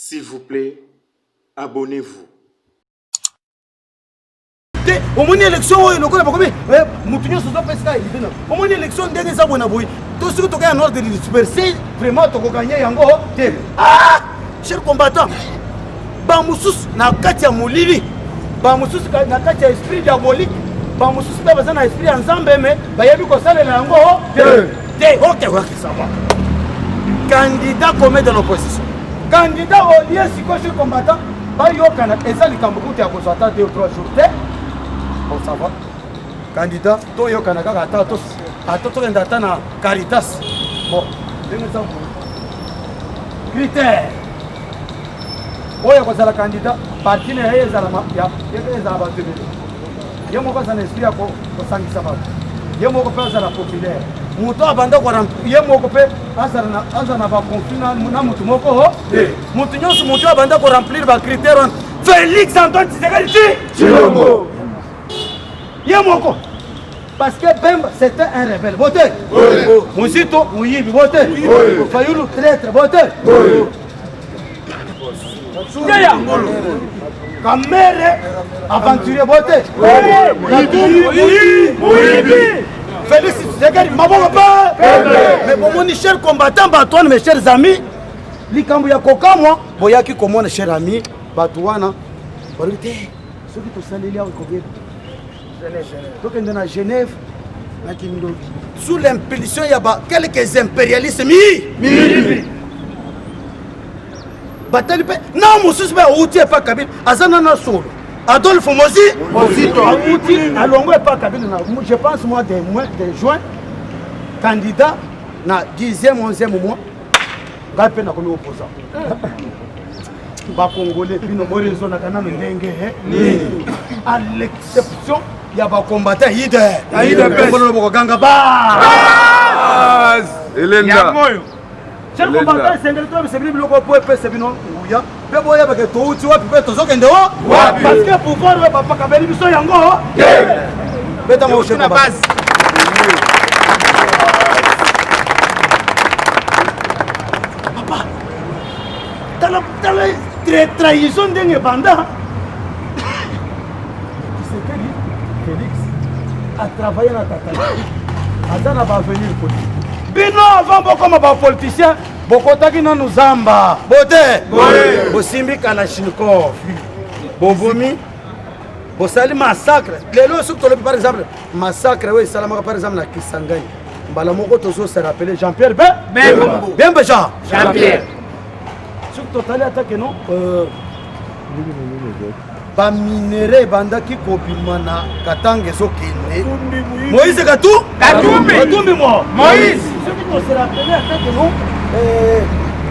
S'il vous plaît, abonnez-vous. Au moins l'élection, le coup de Moutinho se doit passer. Au moins l'élection, dernier ça bon aboué. Tout ce que tu as en ordre de disperser, vraiment tu as gagné yango. Ah, chers combattants, Bamoussous na katia moulili, Bamoussous na katia esprit diabolique, Bamoussous na bazana esprit ensemble mais bayebi ko sala na yango. Ok, ça va. Candidat commet de l'opposition. Candidat au lieu si quoi chers combattants, ba yo kana ezali kambuku te akozata 2 ou 3 jours. Bon, ça va. Candidat, toi, yo kanaka ata tous. Ata to ndata na Caritas. Bon, denge ça. Critère. Oya ko sala candidat, parti ne yeye zala ya, yeye zala batebe. Yemo ko sana esprit ko sangisa ba. Yemo ko pesa la populaire. Muto abanda ko ram, yemo ko pe azana ba confina na mutu moko ho. Mutu nyonso muto abanda ko remplir ba critère. Félix Antoine Tshisekedi Tshilombo. Yamoko. Parce que Bemba, c'était un rebelle. Votez. Mousito, Mouyibi, votez. Fayoulou, traître, votez. Soudeya. Kamere, aventurier, votez. Mouyibi. Félix Tshisekedi, Maboko. Mais pour mon cher combattant, Batouane, mes chers amis, Likambu ya kokamwa, boyaki komona, chers amis, Batouana, Borité, ceux qui te saluent là, donc on est à Genève, sous l'impulsion, il y a quelques impérialistes. Non, mon souci, c'est pas Kabila. Azanana Solo. Adolphe Mozito. Alongo pas Kabila. Je pense, moi, des juin, candidat, na 10e, 11e mois, il y a un opposant. Congolais, à l'exception, il y a des combattants. Il y a des combattants. Parce que pouvoir papa Kabeli biso yango. Beta mo chef base. Papa. Tala trahison dingue banda. Félix a travaillé dans Tatali. Azana va venir politique. Bino avant beaucoup ma politicien, beaucoup taki na nuzamba. Bote. Bosimbi Kalashnikov. Bovomi. Bosali massacre. Lelo surtout par exemple massacre oui salama par exemple na Kisangani. Mbala moko tozo se rappeler Jean-Pierre Bemba Jean-Pierre. Surtout tali attaque non ba minéré banda ki kopimana Katange sokende Moïse Katumbi Moïse ce qui se rappeler attaque non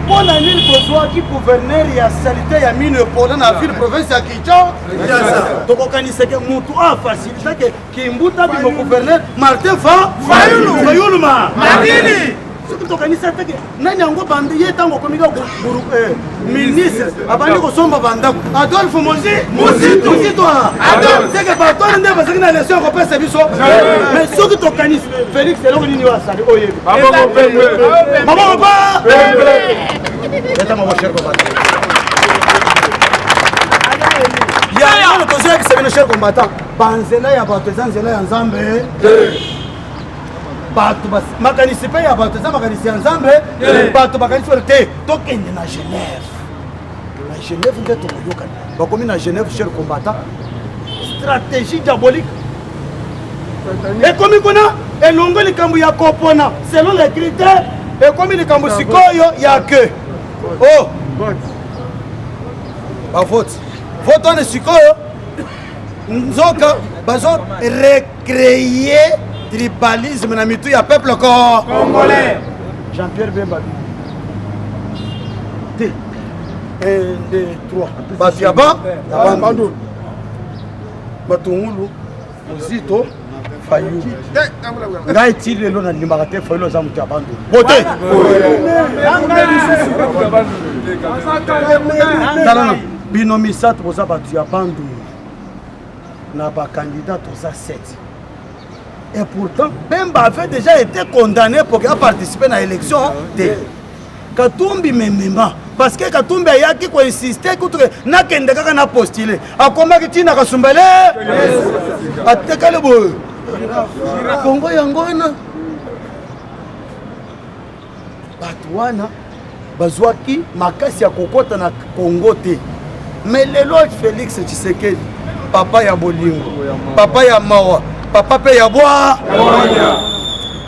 pour la ville besoin qui gouverneur ya sanité ya mine pour la ville province ya Kinshasa to kokanisa ke mutu a faciliter que Kimbuta bi gouverneur Martin Fayulu Martini ce qui tokanisa que nani yango bande yetango komika ministre abandi ko somba banda Adolphe Mozito Adolphe c'est que bato nde basaki na élection ko pesa biso mais ce qui tokanisa Félix eloko nini wa sali oyebi Maman ba Eta mo cher combattant. Ya le conseil qui c'est le cher combattant. Banzela ya batezan zela ya Nzambe. Batu bas makanisi pe ya batezan makanisi ya Nzambe. Batu makanisi te tokende na Genève. Na Genève nde to yoka. Ba komi na Genève cher combattant. Stratégie diabolique. Et comme kona elongo likambu ya kopona selon les critères et comme likambu sikoyo ya que oh ba vote on est sikoyo nzoka bazo recréer tribalisme na mitu ya peuple congolais Jean-Pierre Bemba 1 2 3 Batiaba Bando Batungulu Mozito Fayou ngai tile lo na limaka te Fayou za mutu abandu bote talana bino misato boza batu ya bandu na ba candidat toza 7 et pourtant Bemba avait déjà été condamné pour participer à l'élection Katumbi memema parce que Katumbi ayaki ko insister kutre na kende kaka na postuler akomaki tina kasumbele atekale boy Kongo yango na batu wana bazwaki makasi ya kokota na Kongo te mais lelo Félix Tshisekedi papa ya bolingo papa ya mawa papa pe ya bois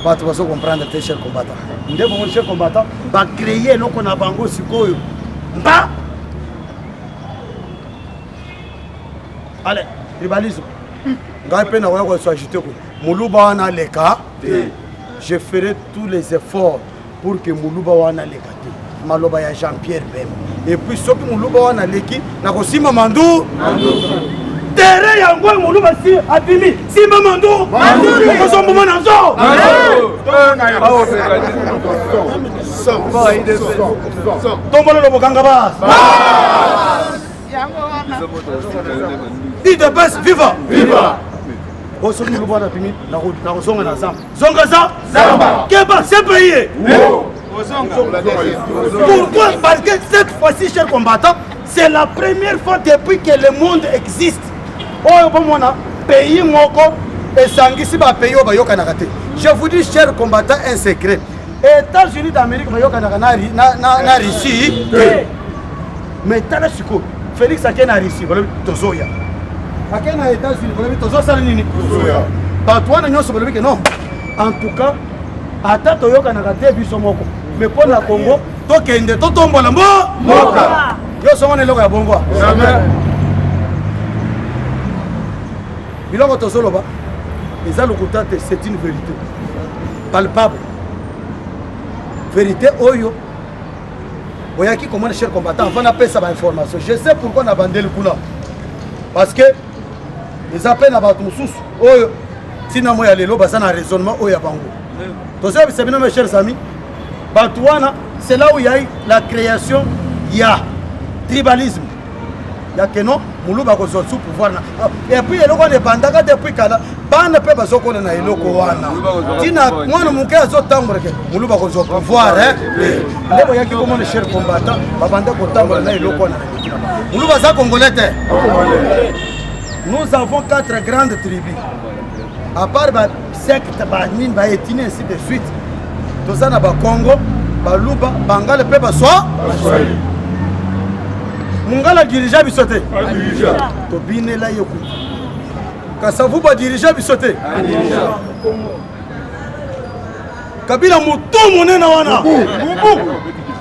bato baso comprendre te cher combattant nde bon cher combattant ba créer loko na bango sikoyo mba allez tribalisme ngai pe na waya ko s'agiter ko muluba wana leka je ferai tous les efforts pour que muluba wana leka te maloba ya Jean-Pierre Bemba et puis soki muluba wana leki na ko sima mandu terre yango muluba si abimi sima mandu ko so mboma na zo tombolo lo bokanga bas dit de best viva viva o so muluba na bimi na ko zonga na zamba zonga zamba keba c'est payé pourquoi? Parce que cette fois-ci, chers combattants, c'est la première fois depuis que le monde existe. Oh, bon, pays moko et sangisi ba pays au bayo kanakate. Je vous dis, chers combattants, un secret. États-Unis d'Amérique bayo kanaka na Russie. Mais tala siko, Félix akena Russie, bolobi tozoya. Akena États-Unis, bolobi tozo sala nini? Tozoya. Ba toi na nyoso bolobi que non. En tout cas, ata toyoka nakate biso moko. Mais pour la Congo, tokende totombola mboka. Yo songone loko ya bongo. Jamais. Biloko tozoloba, eza lokutate, c'est une vérité palpable. Vérité oyo. Boyaki comment les chers combattants avant d'appeler ça information. Je sais pourquoi on a bandé le coup là. Parce que les appels à Batoussous, oyo sina moya lelo basana raisonnement oyo ya bango. Tosé c'est bien mes chers amis. Batouana, c'est là où il y a eu la création, il y a tribalisme. Il y a que non, Moulouba ko sous pouvoir. Et puis il y a le bandaka depuis kala, pas ne peut pas se connaître na eloko wana. Tina mwana muke azo tambre ke Moulouba ko sous pouvoir hein. Lebo yaki comment les chers combattants, ba banda ko tambre na eloko wana. Moulouba za congolais. Nous avons 4 grandes tribus. À part ba secte ba nine ba ethnie ainsi de suite. Toza na ba Congo, ba Luba, Bangale pe ba soa. Mungala dirija bisote. Dirija. To bine la yoku. Kasavu ba dirija bisote. Dirija. Kabila mutu monena wana. Bubu.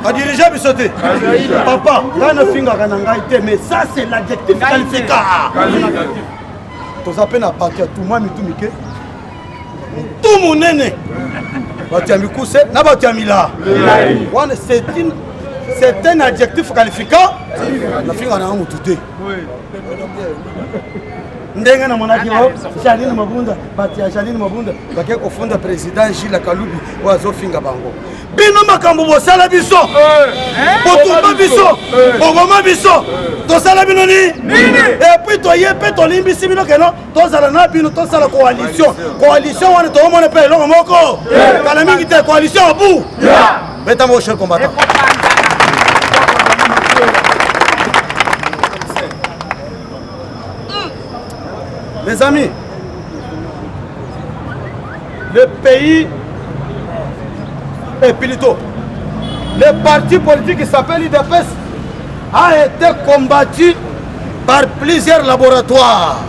Ba dirija bisote. Papa, kana finga kana ngai te, mais ça c'est l'adjectif qualificatif. Toza pe na partir tout moi mitumike. Tout monene. Batiamikuse na Batiamila. C'est un adjectif qualifiant. La fille en a un tout. Ndenga na monaki o Janine Mabunda batia Janine Mabunda bake ko fonda président Gilles Kalubi wazo finga bango bino makambo bosala biso botumba biso bongoma biso tosala bino ni et puis toyepe tolimbisi bino keno tozala na bino tosala coalition wana to mona pe longo moko kala mingi te coalition abu beta mo cher combattant. Mes amis, le pays est plutôt le parti politique qui s'appelle l'IDPS a été combattu par plusieurs laboratoires.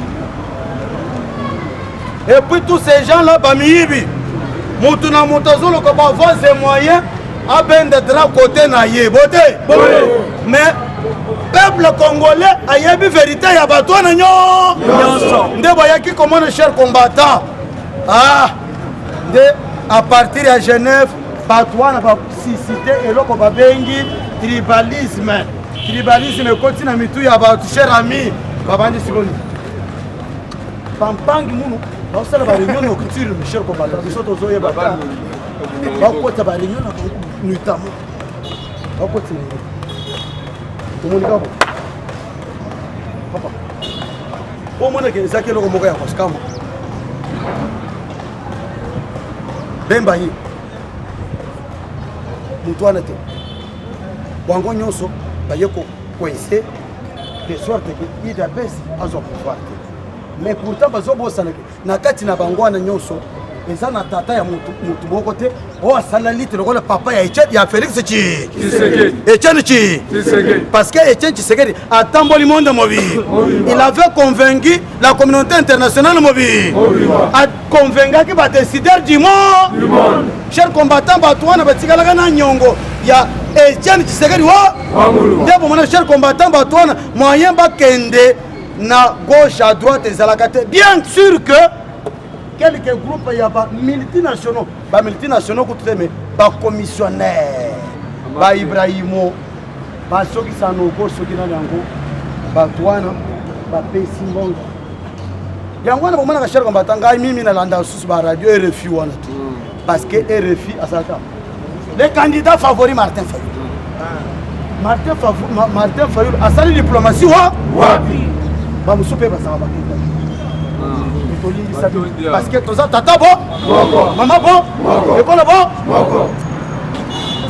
Et puis tous ces gens-là, Bamiyibi, Moutuna Moutazolo, qui va avoir ses moyens à ben d'être côté naïe. Mais peuple congolais a eu une vérité, il y a pas toi, qui comment les chers combattants. À partir de Genève, Batouana va citer et l'autre va bengi tribalisme. Tribalisme continue à mitou ya ba cher ami. Babandi Sikoni. Pampangi munu. On s'est la réunion au culture, mes chers combattants. Ils sont aux oeufs bata. Bakota ba réunion notamment. Bakota. Komunika bo. Papa. O mona ke zakelo ko moka ya koskama. Bemba yi. Mutuana te. bango nyonso baye coincé de sorte que UDPS azo pouvoir mais pourtant bazobosana na kati na bango wana nyonso eza na tata ya mutu moko te o asala lite lokola papa ya Etienne ya Félix Tshisekedi parce que Etienne Tshisekedi atamboli monde mobile il avait convaincu la communauté internationale mobile a convaincu ba décideurs du monde chers combattants batwana batikala na nyongo ya Etienne Tshisekedi wa ndebo mona chers combattants batwana moyen bakende na gauche à droite ezalaka te bien sûr que quelques groupes il y a ba multinationaux mais ba commissionnaire ba Ibrahimo ba soki sanoko soki na yango ba twana ba pesi mbongo yango na bomana ka cher combattant ngai mimi na landa susu ba radio RFI wana parce que RFI asaka le candidat favori Martin Fayulu asali diplomatie wapi ba musupe ba sama ba parce que tout ça tata bon maman bon école bon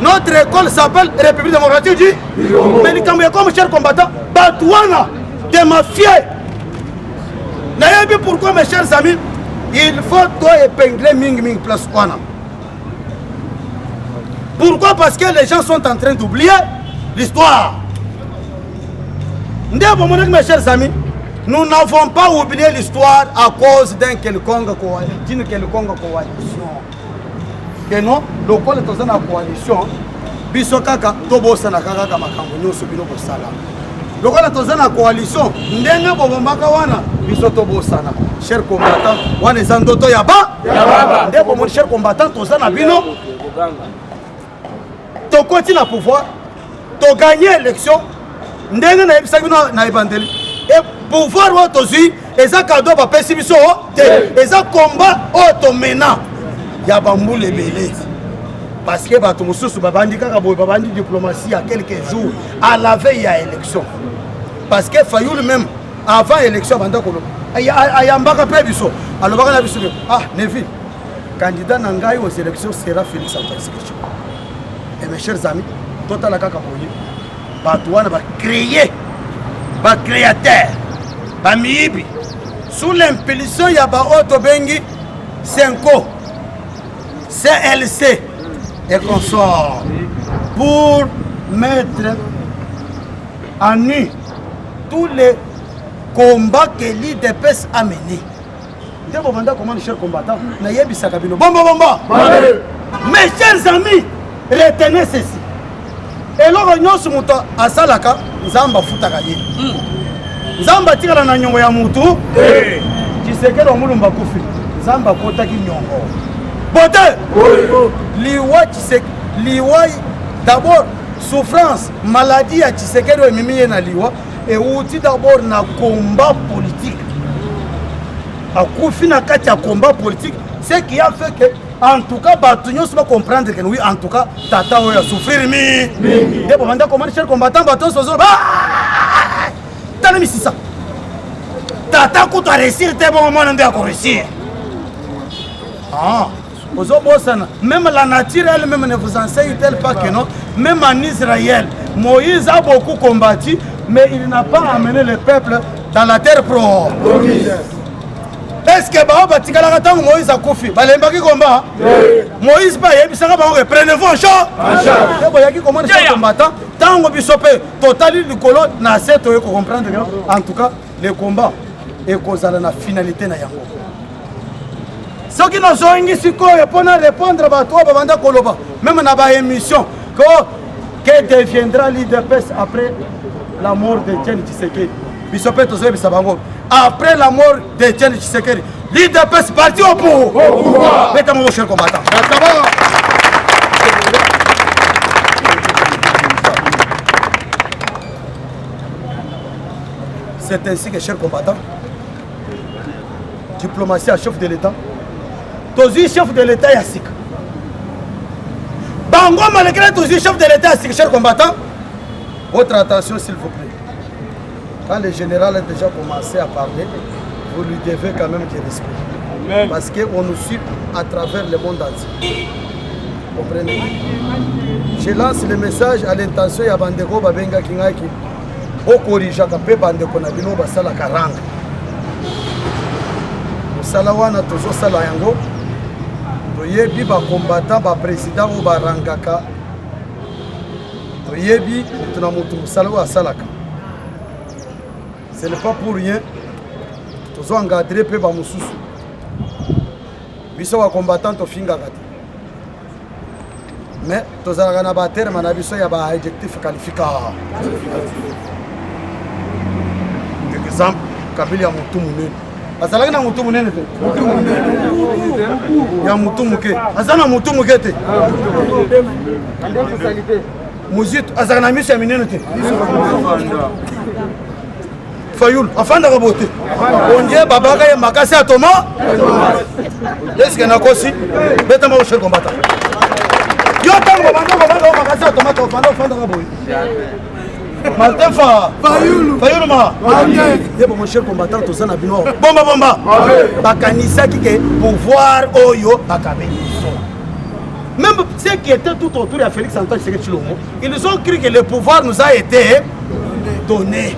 notre école s'appelle République démocratique du mais les Camerounais comme chers combattants batouana de mafieux n'ayez pourquoi mes chers amis il faut toi épingler ming place wana pourquoi parce que les gens sont en train d'oublier l'histoire mes chers amis. Nous n'avons pas oublié l'histoire à cause d'une quelconque coalition. Et non, le col est dans la coalition. Bisokaka, Tobosa Nakaka Makambo, Subino Sala. Le col est dans la coalition. Ndenga Bombaka Wana, Bisotobosana. Chers combattants, Wane Zandoto Yaba, Ndebo mon cher combattant, Tozana Bino. Tu continues à pouvoir, tu gagnes l'élection. Ndenga na Ebisagino na Ebandeli. Et pouvoir aussi, et ça cadeau va passer biso, et ça combat automena. Ya bambou les belés. Parce que bah tout sous babandi karabo babandi diplomatie à quelques jours à la veille à élection. Parce que Fayulu même avant élection banda kolo. Ayambaka pe biso. Alors baka na biso. Ah Neville. Candidat nangai aux élections sera Félix Antoine Tshisekedi. Et mes chers amis, total kaka boye. Batouana va créer ba créateur ba miibi sous l'impulsion ya ba Otobengi Senko CLC et consorts pour mettre en nu tous les combats que l'IDPS a menés. Ndebo banda comment les chers combattants na yebisa kabino bomba mes chers amis retenez ceci. Et là, nous sommes à Salaka, Zamba Futaka. Zamba tira na nyongo ya mutu, Tshisekedi wa mulumba kufi. Zamba kota ki nyongo. Bote! Liwa d'abord souffrance, maladie ya Tshisekedi wa mimi na liwa et outil d'abord na combat politique. A kufi na kati ya combat politique, ce qui a fait que en tout cas, Batunyo se comprendre que oui, en tout cas, Tata a souffert. Mais pour maintenant, comment les combattants Baton se sont. T'as mis ça. Tata, quand tu as réussi, t'es bon moment de réussir. Ah, même la nature elle-même ne vous enseigne-t-elle pas que non? Même en Israël, Moïse a beaucoup combattu, mais il n'a pas amené le peuple dans la terre promise. Est-ce que Moïse a confié? Combat. Moïse prenez-vous en charge. En tout cas, le combat est causé la finalité. Ce qui nous ont dit, c'est répondre à toi, même dans la émission, que deviendra l'IDPS après la mort de Etienne Tshisekedi. Après la mort d'Etienne Tshisekedi, l'IDPS parti au pouvoir. Mettez mon cher combattant. C'est ainsi que, chers combattants, diplomatie à chef de l'État, tous chef de l'État est Sik. Bango malgré tous chef de l'État est Sik, chers combattants, votre attention s'il vous plaît. Quand le général a déjà commencé à parler, vous lui devez quand même du respect. Amen. Parce qu'on nous suit à travers le monde entier. Comprenez? Je lance le message à l'intention ya bandeko babenga kingaki okorija kape bandeko na bino basala karanga musala wana tozo sala yango toyebi ba combattant ba président ou barangaka toyebi tuna mutu musala wa salaka ce n'est pas pour rien tozo engadrer pe ba mususu biso wa combattant to finga kati mais tozalaka na baterme na biso ya baadjectif qualifica exemple kabili ya mutu munene azalaki na mutu munene te ya mutu muke aza na mutu muke te muzitu azalaka na miso ya minene te fayulu afandaka bote ondie babaka ye makasi ya toma eske nakosi betama ocher kombata yo tango babanda makasi ya tomate ofandaka boye Martin Fayulu ma yebo mon cher combattant toza na bino bomba bakanisaki ke pouvoir oyo bakabe même ceux qui étaient tout autour de Félix Antoine Tshisekedi Tshilombo ils ont cru que le pouvoir nous a été donné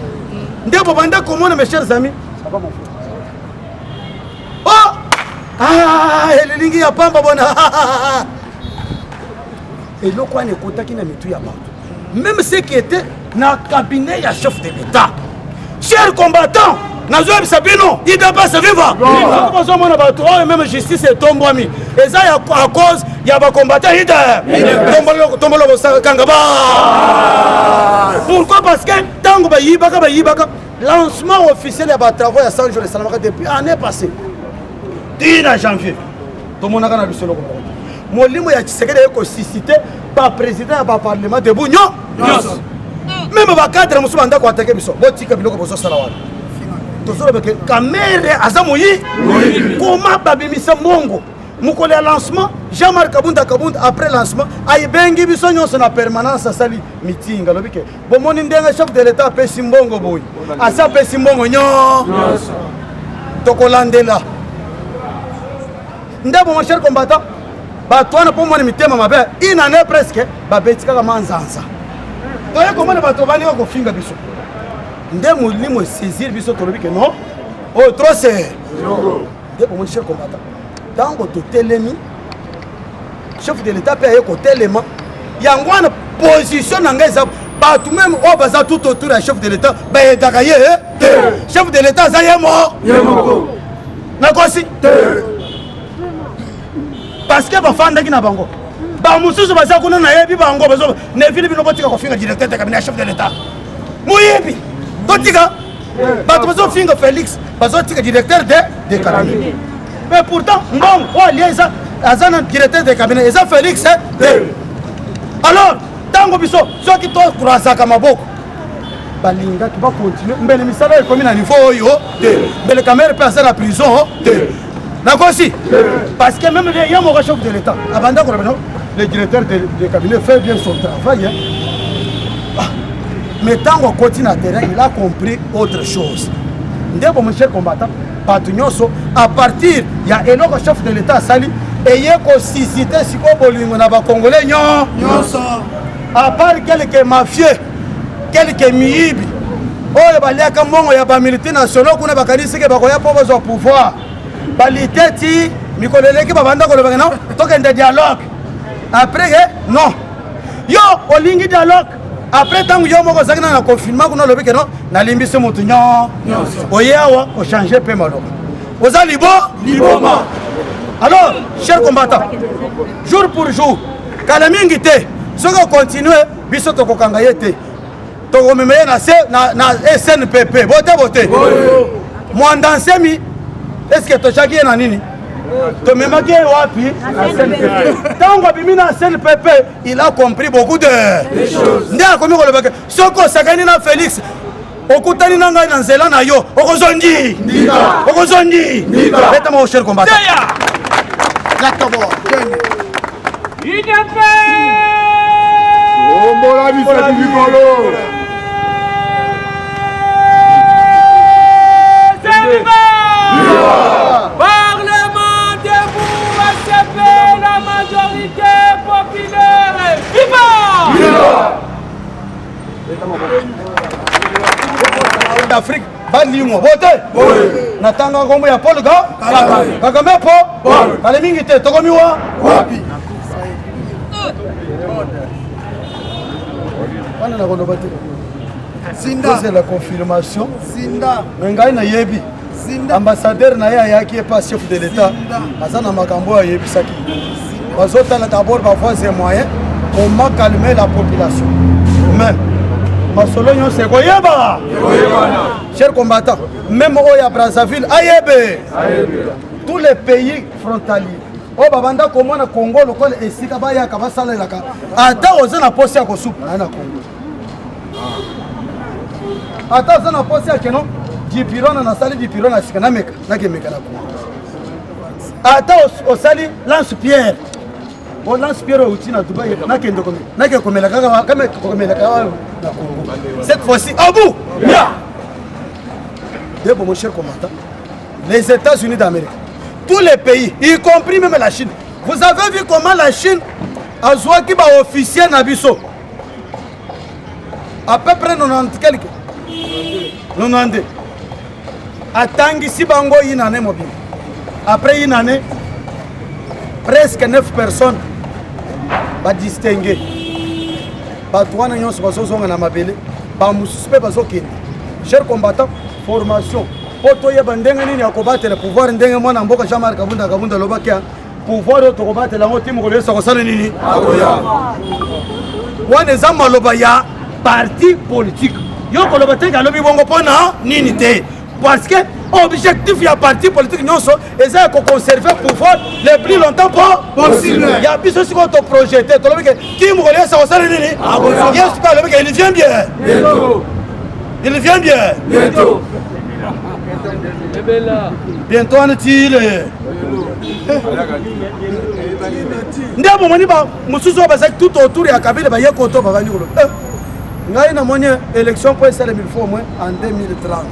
ndebo banda comment mes chers amis ça va mon frère oh elingi ya pamba bona eloko ane kotaki na mitu ya bato même ceux qui étaient dans le cabinet du chef de l'État. Chers combattants, il doit se vivre. Même justice est tombée. Et ça, à cause, il y a des combattants qui pourquoi? Parce que tant que lancement officiel de travaux à 100 jours de Salamaka depuis l'année passée. 10 janvier. Tout le monde a vu ce logo. Molimo ya Tshisekedi est suscité par le président du parlement de Bougnon. Même si cadre musu banda ko attaquer biso botika biloko bozo sala wana tozolo beke kamere azamoyi comment babimisa mongo mukole lancement Jean-Marc Kabunda après lancement ay bengi biso nyonso na permanence sali meeting alobike bomoni ndenga chef de l'état pe simbongo boy asa pe simbongo nyonso tokolandela ndebo mon cher combattant batwana po moni mitema mabe une année presque babetika kama nzanza. Comment bato bani ko finga biso nde molimo saisir biso tolobi que non oh trop c'est de mon cher combattant tango to telemi chef de l'état paye ko telema yangwana position ngeza bato même o baza tout autour du chef de l'état ba edakaye chef de l'état za yemo na kosi parce que ba fanda ki na bango ba mususu baza kuna na yebi bango bazo ne vile bino botika ko finga directeur de cabinet chef de l'état moyebi totika bato bazo finga Félix bazo tika directeur de cabinet mais pourtant mbon o lieza azana directeur de cabinet eza Félix alors tango biso soki to kurasaka maboko balinga ki ba continuer mbele misala ekomi na niveau oyo mbele camera pe asa na prison nakosi parce que même les yamo chef de l'état abanda ko le directeur de cabinet fait bien son travail. Mais tant qu'on continue à terrain, il a compris autre chose. Ndebo mon cher combattant, à partir, il y a un chef de l'État sali et il y a suscité si bolingo na ba congolais à part quelques mafieux, quelques miibi. Oh baliaka mongo ya ba militaire nationaux kuna bakanisi ke bakoya po besoin pouvoir. Baliteti mikoleleki babanda ko le bana tokende dialogue. Après, non. Yo, au ligne dialogue. Après, tant que yo moko zakina na confinement, qu'on a le non, na limbi se motunyo. Oyewa, o changer pe malo. Oza liboma. Alors, chers combattants, jour pour jour, kalamingi te, ce qu'on continue, biso to kokangaye te. To komemeye na SNPP, bote. Moi ndansemi, est-ce que to chaki na nini? To memaki wapi tango bimina CNPP il a compris beaucoup de choses ndia komi ko lebaka soko sakani na Félix okutani na ngai na nzela na yo okozondi beta mon cher combattant Jacobo Inyambe Ombola bisa bikolo Parlement debout, ACP, la majorité populaire, viva! d'Afrique balingwa bote natanga ngombo ya Paul Kagame po ale mingi te tokomiwa wapi wana na kono bate Sinda c'est la confirmation Sinda ngai na yebi ambassadeur na ya yaki pas chef de l'état azana makambo ya yebi saki bazotala d'abord ba voies et moyens comment calmer la population même masolo nyonse koyeba chers combattants même oya Brazzaville ayebe tous les pays frontaliers o babanda komona Congo lokola esika bayaka basalelaka ata oza na poste ya kosupa na Congo ata oza na poste ya keno dipirona na sali dipirona sika na meka na kemeka na Congo ata osali lance pierre o lance pierre outi na Dubai na kendo komi na ke komela kaka kama komela kaka na Congo cette fois-ci à bout bon mon cher combattant les États-Unis d'Amérique tous les pays y compris même la Chine vous avez vu comment la Chine a joué qui va officier Nabiso à peu près 90 quelques 92 attangi si bango une année mobile après une année presque 9 personnes va distinguer batouana nyonso bazozonga na mabele ba mususpect bazokende chers combattants formation poto yeba ndenge nini ya kobatela pouvoir ndenge mwana mboka Jean-Marc Kabunda lobakia pouvoir to kobatela ngo timu kolesa kosala nini akoya wana za maloba ya parti politique yo koloba te kalobi bongo pona nini te parce que objectif ya parti politique nyonso eza ko conserver pouvoir le plus longtemps possible ya biso siko to projeter to lobi ke timu kolesa kosala nini akoya yes ka lobi ke il vient bien il vient bien bientôt on est-il ndabo moni ba mususu ba sa tout autour ya Kabila ba yeko to ba bani ko ngai na moni élection pour ça 1000 fois moins en 2030